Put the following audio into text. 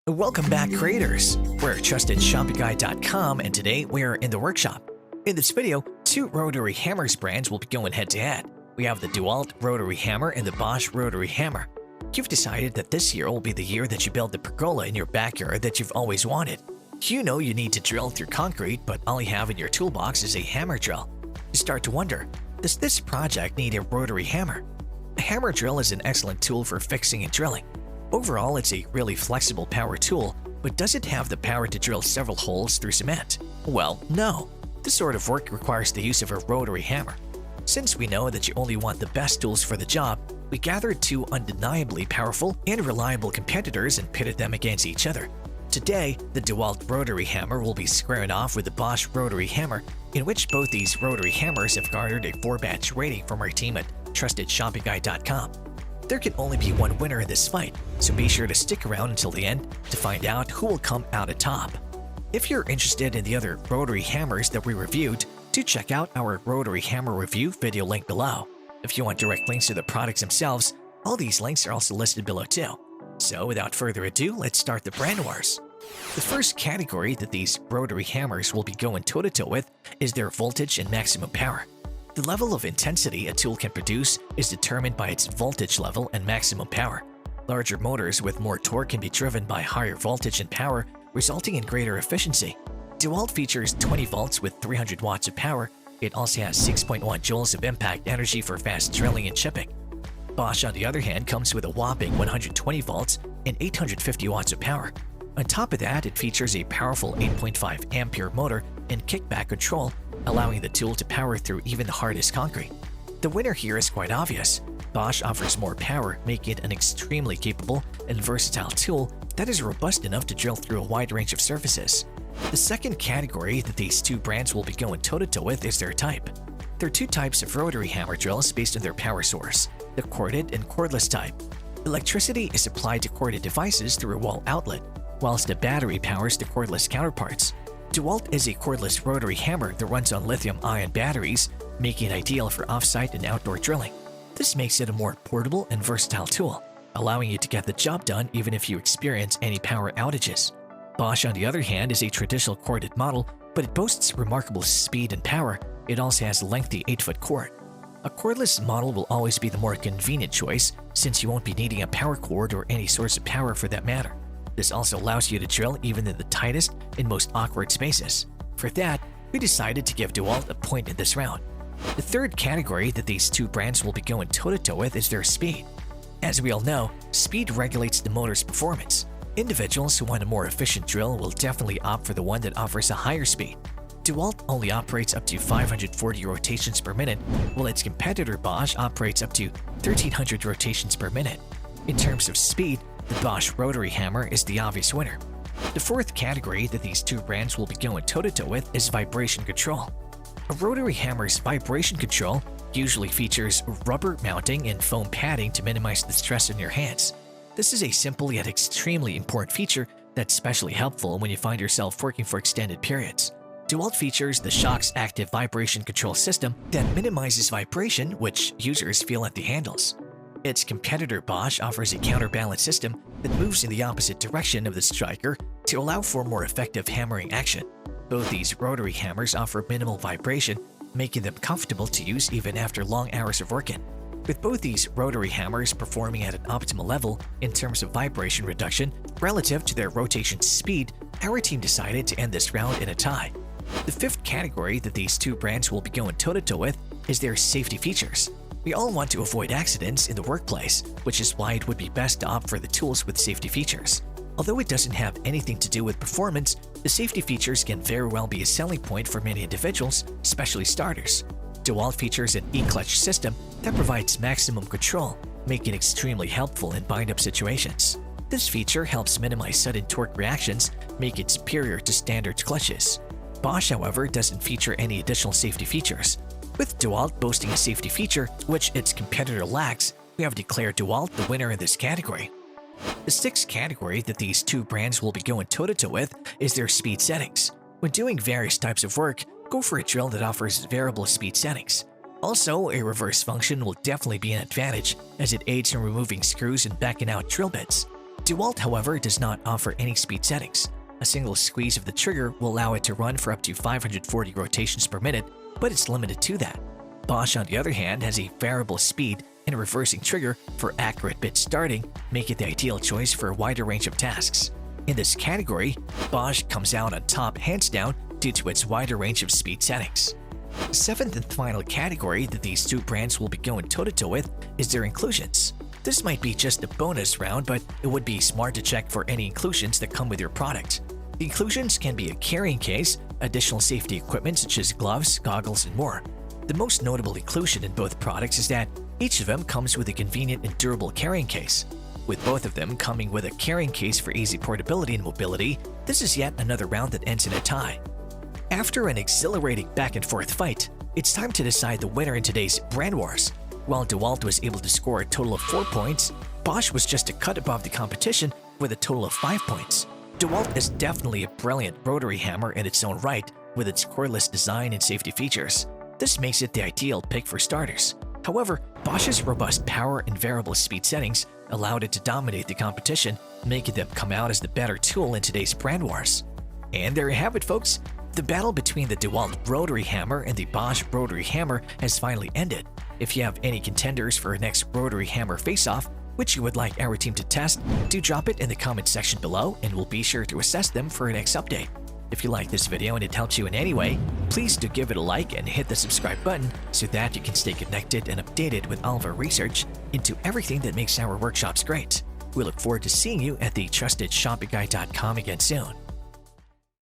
Welcome back, creators! We're trustedshopguy.com, and today we're in the workshop. In this video, two rotary hammers brands will be going head-to-head. We have the DEWALT Rotary Hammer and the BOSCH Rotary Hammer. You've decided that this year will be the year that you build the pergola in your backyard that you've always wanted. You know you need to drill through concrete, but all you have in your toolbox is a hammer drill. You start to wonder, does this project need a rotary hammer? A hammer drill is an excellent tool for fixing and drilling. Overall, it's a really flexible power tool, but does it have the power to drill several holes through cement? Well, no. This sort of work requires the use of a rotary hammer. Since we know that you only want the best tools for the job, we gathered two undeniably powerful and reliable competitors and pitted them against each other. Today, the DEWALT Rotary Hammer will be squaring off with the BOSCH Rotary Hammer, in which both these rotary hammers have garnered a 4-batch rating from our team at trustedshopguy.com. There can only be one winner in this fight, so be sure to stick around until the end to find out who will come out atop. If you're interested in the other rotary hammers that we reviewed, do check out our rotary hammer review video link below. If you want direct links to the products themselves, all these links are also listed below too. So without further ado, let's start the brand wars. The first category that these rotary hammers will be going toe-to-toe with is their voltage and maximum power. The level of intensity a tool can produce is determined by its voltage level and maximum power. Larger motors with more torque can be driven by higher voltage and power, resulting in greater efficiency. DEWALT features 20 volts with 300 watts of power. It also has 6.1 joules of impact energy for fast drilling and chipping. BOSCH, on the other hand, comes with a whopping 120 volts and 850 watts of power. On top of that, it features a powerful 8.5 ampere motor and kickback control, allowing the tool to power through even the hardest concrete. The winner here is quite obvious. BOSCH offers more power, making it an extremely capable and versatile tool that is robust enough to drill through a wide range of surfaces. The second category that these two brands will be going toe-to-toe with is their type. There are two types of rotary hammer drills based on their power source, the corded and cordless type. Electricity is supplied to corded devices through a wall outlet, whilst the battery powers the cordless counterparts. DEWALT is a cordless rotary hammer that runs on lithium-ion batteries, making it ideal for off-site and outdoor drilling. This makes it a more portable and versatile tool, allowing you to get the job done even if you experience any power outages. BOSCH, on the other hand, is a traditional corded model, but it boasts remarkable speed and power. It also has a lengthy 8-foot cord. A cordless model will always be the more convenient choice, since you won't be needing a power cord or any source of power for that matter. This also allows you to drill even in the tightest and most awkward spaces. For that, we decided to give DEWALT a point in this round. The third category that these two brands will be going toe-to-toe with is their speed. As we all know, speed regulates the motor's performance. Individuals who want a more efficient drill will definitely opt for the one that offers a higher speed. DEWALT only operates up to 540 rotations per minute, while its competitor BOSCH operates up to 1300 rotations per minute. In terms of speed, the BOSCH Rotary Hammer is the obvious winner. The fourth category that these two brands will be going toe-to-toe with is vibration control. A rotary hammer's vibration control usually features rubber mounting and foam padding to minimize the stress on your hands. This is a simple yet extremely important feature that's especially helpful when you find yourself working for extended periods. DEWALT features the Shock's active vibration control system that minimizes vibration which users feel at the handles. Its competitor BOSCH offers a counterbalance system that moves in the opposite direction of the striker to allow for more effective hammering action. Both these rotary hammers offer minimal vibration, making them comfortable to use even after long hours of working. With both these rotary hammers performing at an optimal level in terms of vibration reduction relative to their rotation speed, our team decided to end this round in a tie. The fifth category that these two brands will be going toe-to-toe with is their safety features. We all want to avoid accidents in the workplace, which is why it would be best to opt for the tools with safety features. Although it doesn't have anything to do with performance, the safety features can very well be a selling point for many individuals, especially starters. DEWALT features an e-clutch system that provides maximum control, making it extremely helpful in bind-up situations. This feature helps minimize sudden torque reactions, making it superior to standard clutches. BOSCH, however, doesn't feature any additional safety features. With DEWALT boasting a safety feature which its competitor lacks, we have declared DEWALT the winner in this category. The sixth category that these two brands will be going toe-to-toe with is their speed settings. When doing various types of work, go for a drill that offers variable speed settings. Also, a reverse function will definitely be an advantage as it aids in removing screws and backing out drill bits. DEWALT, however, does not offer any speed settings. A single squeeze of the trigger will allow it to run for up to 540 rotations per minute, but it's limited to that. BOSCH, on the other hand, has a variable speed and a reversing trigger for accurate bit starting, making it the ideal choice for a wider range of tasks. In this category, BOSCH comes out on top hands down due to its wider range of speed settings. The seventh and final category that these two brands will be going toe-to-toe with is their inclusions. This might be just a bonus round, but it would be smart to check for any inclusions that come with your product. The inclusions can be a carrying case, additional safety equipment such as gloves, goggles, and more. The most notable inclusion in both products is that each of them comes with a convenient and durable carrying case. With both of them coming with a carrying case for easy portability and mobility, this is yet another round that ends in a tie. After an exhilarating back-and-forth fight, it's time to decide the winner in today's brand wars. While DEWALT was able to score a total of 4 points, BOSCH was just a cut above the competition with a total of 5 points. DEWALT is definitely a brilliant rotary hammer in its own right with its cordless design and safety features. This makes it the ideal pick for starters. However, BOSCH's robust power and variable speed settings allowed it to dominate the competition, making them come out as the better tool in today's brand wars. And there you have it, folks. The battle between the DEWALT Rotary Hammer and the BOSCH Rotary Hammer has finally ended. If you have any contenders for our next Rotary Hammer face-off, which you would like our team to test, do drop it in the comment section below and we'll be sure to assess them for our next update. If you like this video and it helps you in any way, please do give it a like and hit the subscribe button so that you can stay connected and updated with all of our research into everything that makes our workshops great. We look forward to seeing you at the TrustedShoppingGuide.com again soon.